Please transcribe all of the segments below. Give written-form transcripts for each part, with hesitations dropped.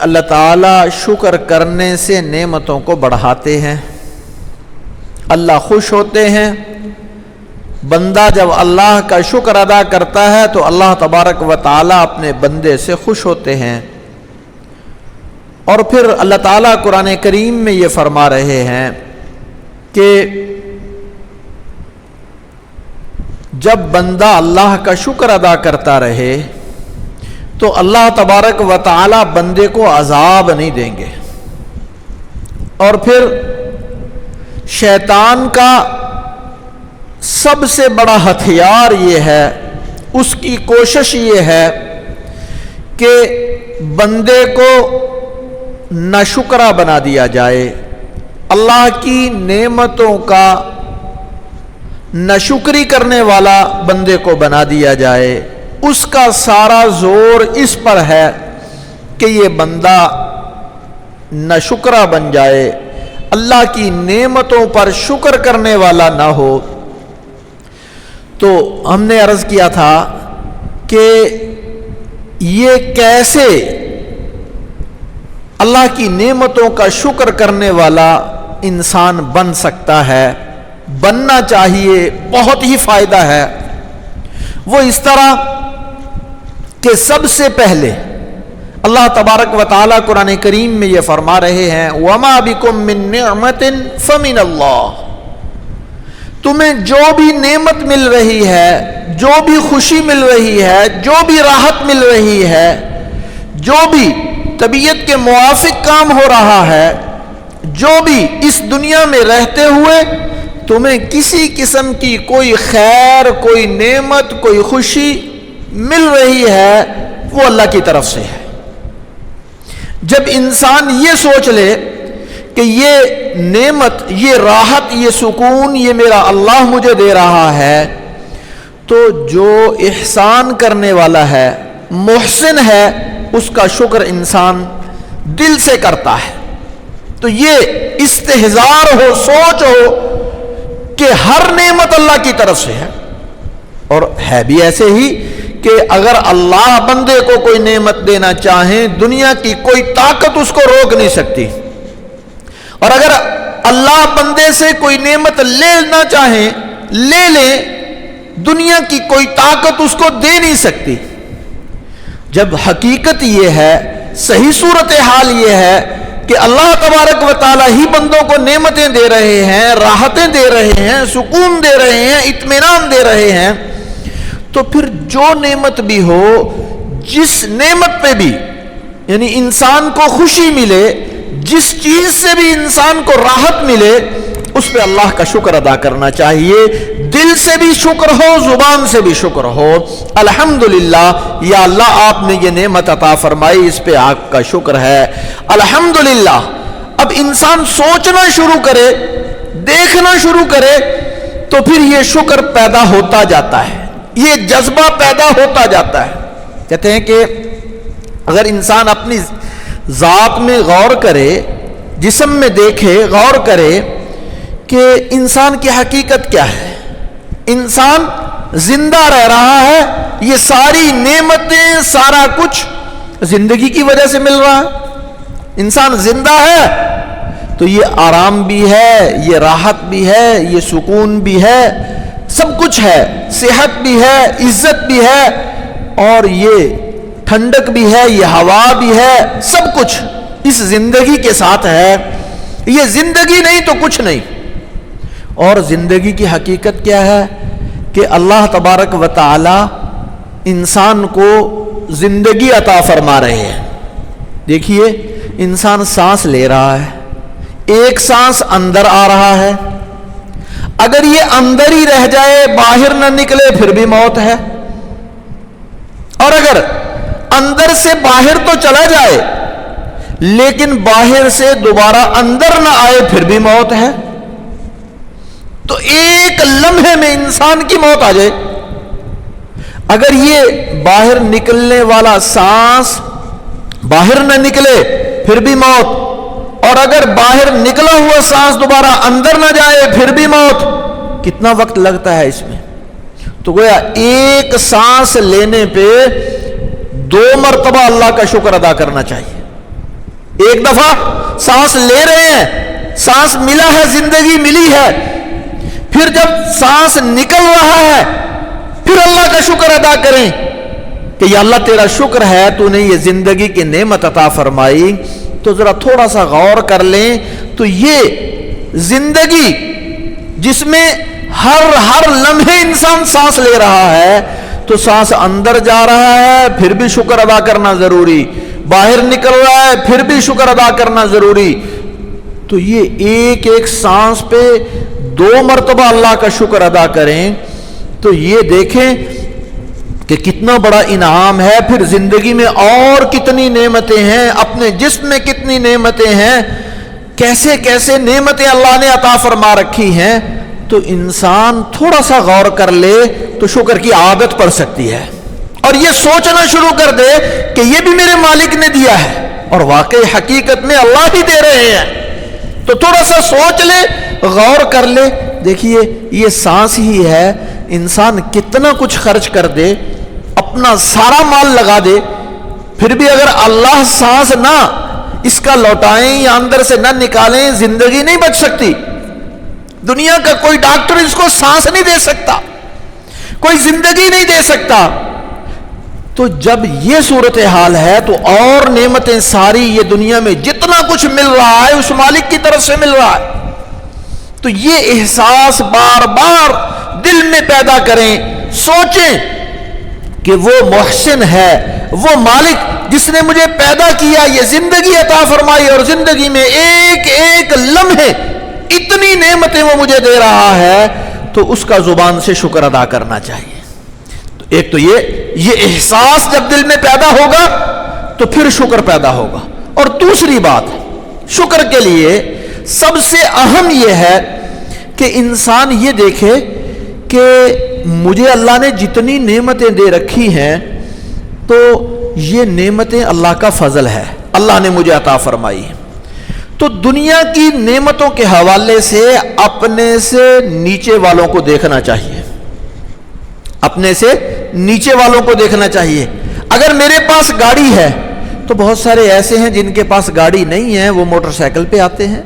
اللہ تعالیٰ شکر کرنے سے نعمتوں کو بڑھاتے ہیں، اللہ خوش ہوتے ہیں۔ بندہ جب اللہ کا شکر ادا کرتا ہے تو اللہ تبارک و تعالیٰ اپنے بندے سے خوش ہوتے ہیں۔ اور پھر اللہ تعالیٰ قرآن کریم میں یہ فرما رہے ہیں کہ جب بندہ اللہ کا شکر ادا کرتا رہے تو اللہ تبارک و تعالیٰ بندے کو عذاب نہیں دیں گے۔ اور پھر شیطان کا سب سے بڑا ہتھیار یہ ہے، اس کی کوشش یہ ہے کہ بندے کو ناشکرا بنا دیا جائے، اللہ کی نعمتوں کا ناشکری کرنے والا بندے کو بنا دیا جائے۔ اس کا سارا زور اس پر ہے کہ یہ بندہ ناشکرا بن جائے، اللہ کی نعمتوں پر شکر کرنے والا نہ ہو۔ تو ہم نے عرض کیا تھا کہ یہ کیسے اللہ کی نعمتوں کا شکر کرنے والا انسان بن سکتا ہے، بننا چاہیے، بہت ہی فائدہ ہے۔ وہ اس طرح کہ سب سے پہلے اللہ تبارک و تعالیٰ قرآن کریم میں یہ فرما رہے ہیں وَمَا بِكُم مِّن نِّعْمَةٍ فَمِنَ اللَّهِ، تمہیں جو بھی نعمت مل رہی ہے، جو بھی خوشی مل رہی ہے، جو بھی راحت مل رہی ہے، جو بھی طبیعت کے موافق کام ہو رہا ہے، جو بھی اس دنیا میں رہتے ہوئے تمہیں کسی قسم کی کوئی خیر، کوئی نعمت، کوئی خوشی مل رہی ہے، وہ اللہ کی طرف سے ہے۔ جب انسان یہ سوچ لے کہ یہ نعمت، یہ راحت، یہ سکون، یہ میرا اللہ مجھے دے رہا ہے، تو جو احسان کرنے والا ہے، محسن ہے، اس کا شکر انسان دل سے کرتا ہے۔ تو یہ استحضار ہو، سوچ ہو کہ ہر نعمت اللہ کی طرف سے ہے۔ اور ہے بھی ایسے ہی کہ اگر اللہ بندے کو کوئی نعمت دینا چاہیں، دنیا کی کوئی طاقت اس کو روک نہیں سکتی، اور اگر اللہ بندے سے کوئی نعمت لینا چاہیں لے لیں، دنیا کی کوئی طاقت اس کو دے نہیں سکتی۔ جب حقیقت یہ ہے، صحیح صورتحال یہ ہے کہ اللہ تبارک و تعالیٰ ہی بندوں کو نعمتیں دے رہے ہیں، راحتیں دے رہے ہیں، سکون دے رہے ہیں، اطمینان دے رہے ہیں، تو پھر جو نعمت بھی ہو، جس نعمت پہ بھی یعنی انسان کو خوشی ملے، جس چیز سے بھی انسان کو راحت ملے، اس پہ اللہ کا شکر ادا کرنا چاہیے۔ دل سے بھی شکر ہو، زبان سے بھی شکر ہو۔ الحمدللہ، یا اللہ آپ نے یہ نعمت عطا فرمائی، اس پہ آپ کا شکر ہے، الحمدللہ۔ اب انسان سوچنا شروع کرے، دیکھنا شروع کرے، تو پھر یہ شکر پیدا ہوتا جاتا ہے، یہ جذبہ پیدا ہوتا جاتا ہے۔ کہتے ہیں کہ اگر انسان اپنی ذات میں غور کرے، جسم میں دیکھے، غور کرے کہ انسان کی حقیقت کیا ہے، انسان زندہ رہ رہا ہے، یہ ساری نعمتیں، سارا کچھ زندگی کی وجہ سے مل رہا ہے۔ انسان زندہ ہے تو یہ آرام بھی ہے، یہ راحت بھی ہے، یہ سکون بھی ہے، سب کچھ ہے، صحت بھی ہے، عزت بھی ہے، اور یہ ٹھنڈک بھی ہے، یہ ہوا بھی ہے، سب کچھ اس زندگی کے ساتھ ہے۔ یہ زندگی نہیں تو کچھ نہیں۔ اور زندگی کی حقیقت کیا ہے کہ اللہ تبارک و تعالی انسان کو زندگی عطا فرما رہے ہیں۔ دیکھیے، انسان سانس لے رہا ہے، ایک سانس اندر آ رہا ہے، اگر یہ اندر ہی رہ جائے، باہر نہ نکلے، پھر بھی موت ہے، اور اگر اندر سے باہر تو چلا جائے لیکن باہر سے دوبارہ اندر نہ آئے، پھر بھی موت ہے۔ تو ایک لمحے میں انسان کی موت آ جائے، اگر یہ باہر نکلنے والا سانس باہر نہ نکلے، پھر بھی موت، اور اگر باہر نکلا ہوا سانس دوبارہ اندر نہ جائے، پھر بھی موت۔ کتنا وقت لگتا ہے اس میں؟ تو گویا ایک سانس لینے پہ 2 مرتبہ اللہ کا شکر ادا کرنا چاہیے۔ ایک دفعہ سانس لے رہے ہیں، سانس ملا ہے، زندگی ملی ہے، پھر جب سانس نکل رہا ہے پھر اللہ کا شکر ادا کریں کہ یا اللہ تیرا شکر ہے تو نے یہ زندگی کی نعمت عطا فرمائی۔ تو ذرا تھوڑا سا غور کر لیں تو یہ زندگی جس میں ہر لمحے انسان سانس لے رہا ہے، تو سانس اندر جا رہا ہے پھر بھی شکر ادا کرنا ضروری، باہر نکل رہا ہے پھر بھی شکر ادا کرنا ضروری۔ تو یہ ایک ایک سانس پہ 2 مرتبہ اللہ کا شکر ادا کریں تو یہ دیکھیں کہ کتنا بڑا انعام ہے۔ پھر زندگی میں اور کتنی نعمتیں ہیں، اپنے جسم میں کتنی نعمتیں ہیں، کیسے کیسے نعمتیں اللہ نے عطا فرما رکھی ہیں۔ تو انسان تھوڑا سا غور کر لے تو شکر کی عادت پڑ سکتی ہے، اور یہ سوچنا شروع کر دے کہ یہ بھی میرے مالک نے دیا ہے، اور واقعی حقیقت میں اللہ ہی دے رہے ہیں۔ تو تھوڑا سا سوچ لے، غور کر لے، دیکھیے یہ سانس ہی ہے، انسان کتنا کچھ خرچ کر دے، اپنا سارا مال لگا دے، پھر بھی اگر اللہ سانس نہ اس کا لوٹائیں یا اندر سے نہ نکالیں، زندگی نہیں بچ سکتی۔ دنیا کا کوئی ڈاکٹر اس کو سانس نہیں دے سکتا، کوئی زندگی نہیں دے سکتا۔ تو جب یہ صورتحال ہے تو اور نعمتیں ساری یہ دنیا میں جتنا کچھ مل رہا ہے اس مالک کی طرف سے مل رہا ہے۔ تو یہ احساس بار بار دل میں پیدا کریں، سوچیں کہ وہ محسن ہے، وہ مالک جس نے مجھے پیدا کیا، یہ زندگی عطا فرمائی، اور زندگی میں ایک ایک لمحے اتنی نعمتیں وہ مجھے دے رہا ہے، تو اس کا زبان سے شکر ادا کرنا چاہیے۔ تو ایک تو یہ احساس جب دل میں پیدا ہوگا تو پھر شکر پیدا ہوگا۔ اور دوسری بات شکر کے لیے سب سے اہم یہ ہے کہ انسان یہ دیکھے کہ مجھے اللہ نے جتنی نعمتیں دے رکھی ہیں تو یہ نعمتیں اللہ کا فضل ہے، اللہ نے مجھے عطا فرمائی۔ تو دنیا کی نعمتوں کے حوالے سے اپنے سے نیچے والوں کو دیکھنا چاہیے، اپنے سے نیچے والوں کو دیکھنا چاہیے۔ اگر میرے پاس گاڑی ہے تو بہت سارے ایسے ہیں جن کے پاس گاڑی نہیں ہے، وہ موٹر سائیکل پہ آتے ہیں،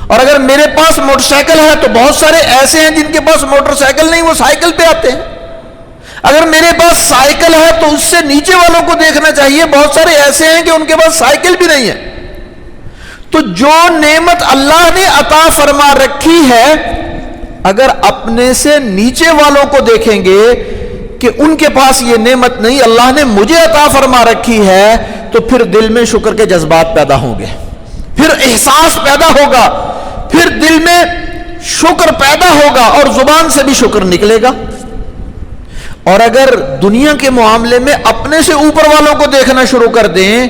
اور اگر میرے پاس موٹر سائیکل ہے تو بہت سارے ایسے ہیں جن کے پاس موٹر سائیکل نہیں، وہ سائیکل پہ آتے ہیں۔ اگر میرے پاس سائیکل ہے تو اس سے نیچے والوں کو دیکھنا چاہیے، بہت سارے ایسے ہیں کہ ان کے پاس سائیکل بھی نہیں ہے۔ تو جو نعمت اللہ نے عطا فرما رکھی ہے، اگر اپنے سے نیچے والوں کو دیکھیں گے کہ ان کے پاس یہ نعمت نہیں، اللہ نے مجھے عطا فرما رکھی ہے، تو پھر دل میں شکر کے جذبات پیدا ہوں گے، پھر احساس پیدا ہوگا، پھر دل میں شکر پیدا ہوگا اور زبان سے بھی شکر نکلے گا۔ اور اگر دنیا کے معاملے میں اپنے سے اوپر والوں کو دیکھنا شروع کر دیں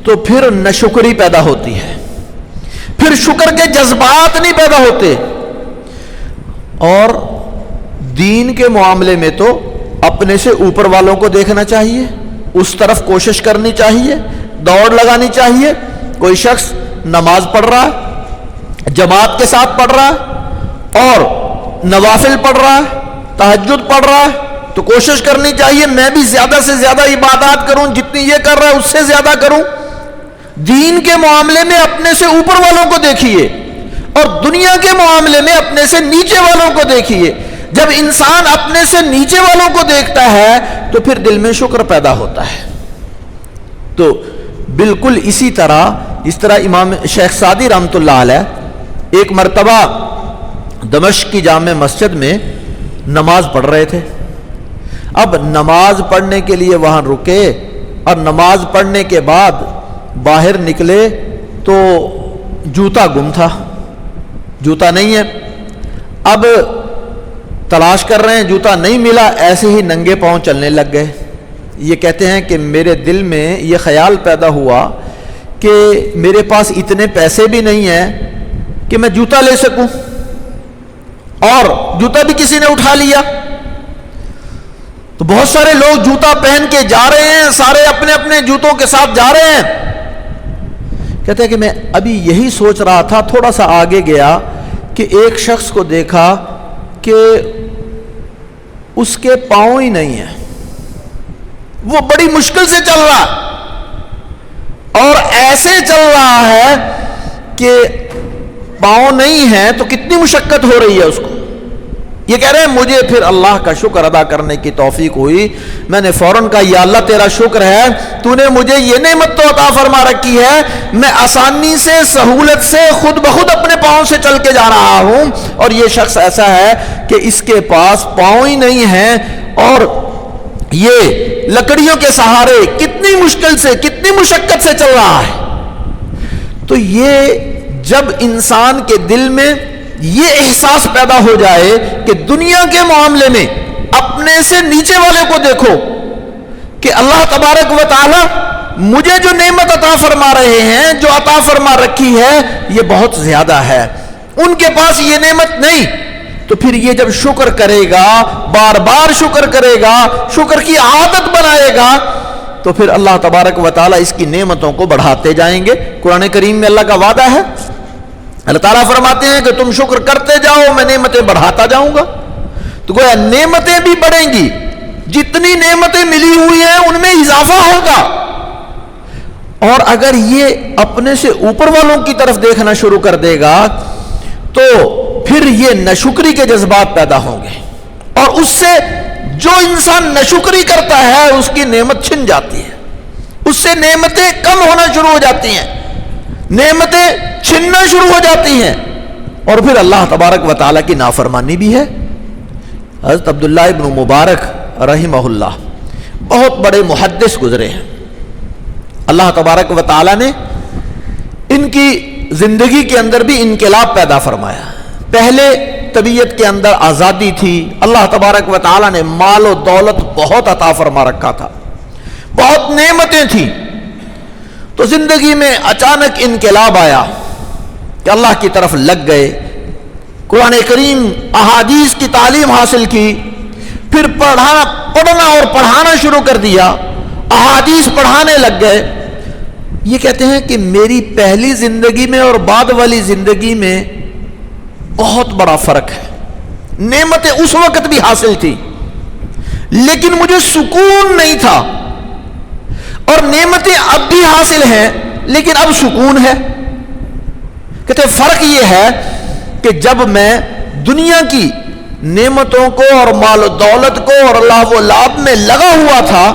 تو پھر ناشکری پیدا ہوتی ہے، پھر شکر کے جذبات نہیں پیدا ہوتے۔ اور دین کے معاملے میں تو اپنے سے اوپر والوں کو دیکھنا چاہیے، اس طرف کوشش کرنی چاہیے، دوڑ لگانی چاہیے۔ کوئی شخص نماز پڑھ رہا ہے، جماعت کے ساتھ پڑھ رہا ہے، اور نوافل پڑھ رہا ہے، تہجد پڑھ رہا ہے، تو کوشش کرنی چاہیے میں بھی زیادہ سے زیادہ عبادات کروں، جتنی یہ کر رہا ہے اس سے زیادہ کروں۔ دین کے معاملے میں اپنے سے اوپر والوں کو دیکھیے، اور دنیا کے معاملے میں اپنے سے نیچے والوں کو دیکھیے۔ جب انسان اپنے سے نیچے والوں کو دیکھتا ہے تو پھر دل میں شکر پیدا ہوتا ہے۔ تو بالکل اسی طرح جس طرح امام شیخ سعدی رحمۃ اللہ علیہ ایک مرتبہ دمشق کی جامع مسجد میں نماز پڑھ رہے تھے۔ اب نماز پڑھنے کے لیے وہاں رکے، اور نماز پڑھنے کے بعد باہر نکلے تو جوتا گم تھا، جوتا نہیں ہے۔ اب تلاش کر رہے ہیں، جوتا نہیں ملا، ایسے ہی ننگے پاؤں چلنے لگ گئے۔ یہ کہتے ہیں کہ میرے دل میں یہ خیال پیدا ہوا کہ میرے پاس اتنے پیسے بھی نہیں ہیں کہ میں جوتا لے سکوں، اور جوتا بھی کسی نے اٹھا لیا۔ تو بہت سارے لوگ جوتا پہن کے جا رہے ہیں، سارے اپنے اپنے جوتوں کے ساتھ جا رہے ہیں۔ کہتے ہیں کہ میں ابھی یہی سوچ رہا تھا، تھوڑا سا آگے گیا کہ ایک شخص کو دیکھا کہ اس کے پاؤں ہی نہیں ہیں، وہ بڑی مشکل سے چل رہا، اور ایسے چل رہا ہے کہ پاؤں نہیں ہے تو کتنی مشقت ہو رہی ہے اس کو. یہ کہہ رہے ہیں مجھے پھر اللہ کا شکر ادا کرنے کی توفیق ہوئی, میں نے فوراً کہا یا اللہ تیرا شکر ہے, تو نے مجھے یہ نعمت تو عطا فرما رکھی ہے, میں آسانی سے سہولت سے خود بخود اپنے پاؤں سے چل کے جا رہا ہوں, اور یہ شخص ایسا ہے کہ اس کے پاس پاؤں ہی نہیں ہیں اور یہ لکڑیوں کے سہارے کتنی مشکل سے کتنی مشقت سے چل رہا ہے. تو یہ جب انسان کے دل میں یہ احساس پیدا ہو جائے کہ دنیا کے معاملے میں اپنے سے نیچے والے کو دیکھو کہ اللہ تبارک و تعالی مجھے جو نعمت عطا فرما رہے ہیں, جو عطا فرما رکھی ہے, یہ بہت زیادہ ہے, ان کے پاس یہ نعمت نہیں, تو پھر یہ جب شکر کرے گا, بار بار شکر کرے گا, شکر کی عادت بنائے گا, تو پھر اللہ تبارک و تعالیٰ اس کی نعمتوں کو بڑھاتے جائیں گے. قرآن کریم میں اللہ کا وعدہ ہے, اللہ تعالیٰ فرماتے ہیں کہ تم شکر کرتے جاؤ میں نعمتیں بڑھاتا جاؤں گا. تو گویا نعمتیں بھی بڑھیں گی, جتنی نعمتیں ملی ہوئی ہیں ان میں اضافہ ہوگا. اور اگر یہ اپنے سے اوپر والوں کی طرف دیکھنا شروع کر دے گا تو پھر یہ ناشکری کے جذبات پیدا ہوں گے, اور اس سے جو انسان ناشکری کرتا ہے اس کی نعمت چھن جاتی ہے, اس سے نعمتیں کم ہونا شروع ہو جاتی ہیں, نعمتیں چھننا شروع ہو جاتی ہیں, اور پھر اللہ تبارک و تعالیٰ کی نافرمانی بھی ہے. حضرت عبداللہ ابن مبارک رحمہ اللہ بہت بڑے محدث گزرے ہیں. اللہ تبارک و تعالیٰ نے ان کی زندگی کے اندر بھی انقلاب پیدا فرمایا. پہلے طبیعت کے اندر آزادی تھی, اللہ تبارک و تعالیٰ نے مال و دولت بہت عطا فرما رکھا تھا, بہت نعمتیں تھیں, تو زندگی میں اچانک انقلاب آیا کہ اللہ کی طرف لگ گئے, قرآن کریم احادیث کی تعلیم حاصل کی, پھر پڑھنا اور پڑھانا شروع کر دیا, احادیث پڑھانے لگ گئے. یہ کہتے ہیں کہ میری پہلی زندگی میں اور بعد والی زندگی میں بہت بڑا فرق ہے. نعمتیں اس وقت بھی حاصل تھی لیکن مجھے سکون نہیں تھا, اور نعمتیں اب بھی حاصل ہیں لیکن اب سکون ہے. کہتے فرق یہ ہے کہ جب میں دنیا کی نعمتوں کو اور مال و دولت کو اور اللہ و لعب میں لگا ہوا تھا,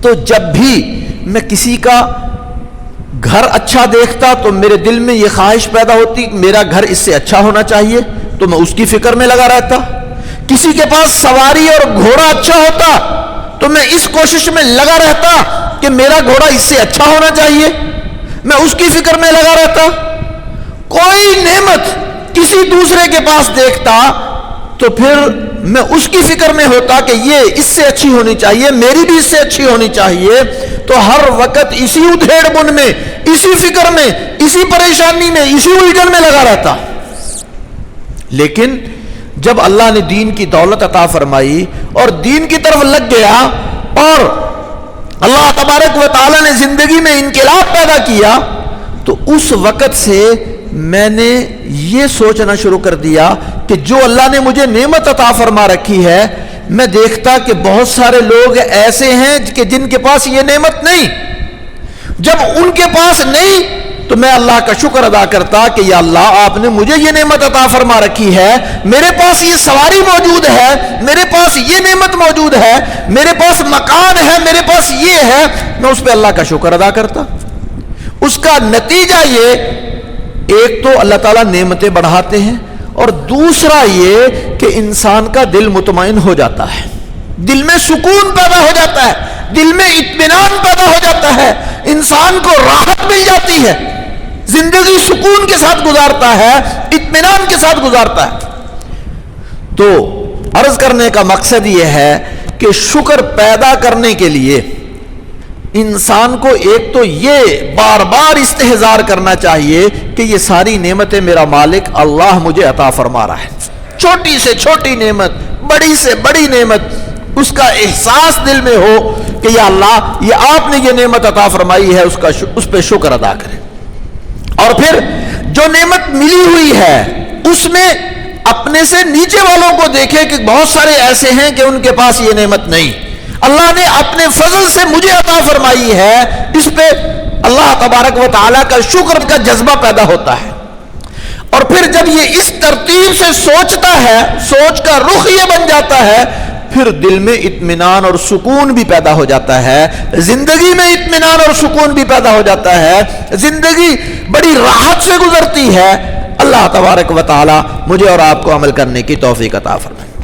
تو جب بھی میں کسی کا گھر اچھا دیکھتا تو میرے دل میں یہ خواہش پیدا ہوتی میرا گھر اس سے اچھا ہونا چاہیے, تو میں اس کی فکر میں لگا رہتا. کسی کے پاس سواری اور گھوڑا اچھا ہوتا تو میں اس کوشش میں لگا رہتا کہ میرا گھوڑا اس سے اچھا ہونا چاہیے, میں اس کی فکر میں لگا رہتا. کوئی نعمت کسی دوسرے کے پاس دیکھتا تو پھر میں اس کی فکر میں ہوتا کہ یہ اس سے اچھی ہونی چاہیے, میری بھی اس سے اچھی ہونی چاہیے. تو ہر وقت اسی ادھیڑ بن میں, اسی فکر میں, اسی پریشانی میں, اسی الجھن میں لگا رہتا. لیکن جب اللہ نے دین کی دولت عطا فرمائی اور دین کی طرف لگ گیا اور اللہ تبارک و تعالیٰ نے زندگی میں انقلاب پیدا کیا, تو اس وقت سے میں نے یہ سوچنا شروع کر دیا کہ جو اللہ نے مجھے نعمت عطا فرما رکھی ہے, میں دیکھتا کہ بہت سارے لوگ ایسے ہیں کہ جن کے پاس یہ نعمت نہیں. جب ان کے پاس نہیں تو میں اللہ کا شکر ادا کرتا کہ یا اللہ آپ نے مجھے یہ نعمت عطا فرما رکھی ہے, میرے پاس یہ سواری موجود ہے, میرے پاس یہ نعمت موجود ہے, میرے پاس مکان ہے, میرے پاس یہ ہے, میں اس پہ اللہ کا شکر ادا کرتا. اس کا نتیجہ یہ, ایک تو اللہ تعالیٰ نعمتیں بڑھاتے ہیں, اور دوسرا یہ کہ انسان کا دل مطمئن ہو جاتا ہے, دل میں سکون پیدا ہو جاتا ہے, دل میں اطمینان پیدا ہو جاتا ہے, انسان کو راحت مل جاتی ہے, زندگی سکون کے ساتھ گزارتا ہے, اطمینان کے ساتھ گزارتا ہے. تو عرض کرنے کا مقصد یہ ہے کہ شکر پیدا کرنے کے لیے انسان کو ایک تو یہ بار بار استحضار کرنا چاہیے کہ یہ ساری نعمتیں میرا مالک اللہ مجھے عطا فرما رہا ہے. چھوٹی سے چھوٹی نعمت, بڑی سے بڑی نعمت, اس کا احساس دل میں ہو کہ یا اللہ یہ آپ نے یہ نعمت عطا فرمائی ہے, اس پہ شکر ادا کریں. اور پھر جو نعمت ملی ہوئی ہے اس میں اپنے سے نیچے والوں کو دیکھے کہ بہت سارے ایسے ہیں کہ ان کے پاس یہ نعمت نہیں, اللہ نے اپنے فضل سے مجھے عطا فرمائی ہے, اس پہ اللہ تبارک و تعالیٰ کا شکر کا جذبہ پیدا ہوتا ہے، اور پھر جب یہ اس ترتیب سے سوچتا ہے، سوچ کا رخ یہ بن جاتا ہے، پھر دل میں اطمینان اور سکون بھی پیدا ہو جاتا ہے، زندگی میں اطمینان اور سکون بھی پیدا ہو جاتا ہے، زندگی بڑی راحت سے گزرتی ہے۔ اللہ تبارک و تعالی مجھے اور آپ کو عمل کرنے کی توفیق عطا فرمائے۔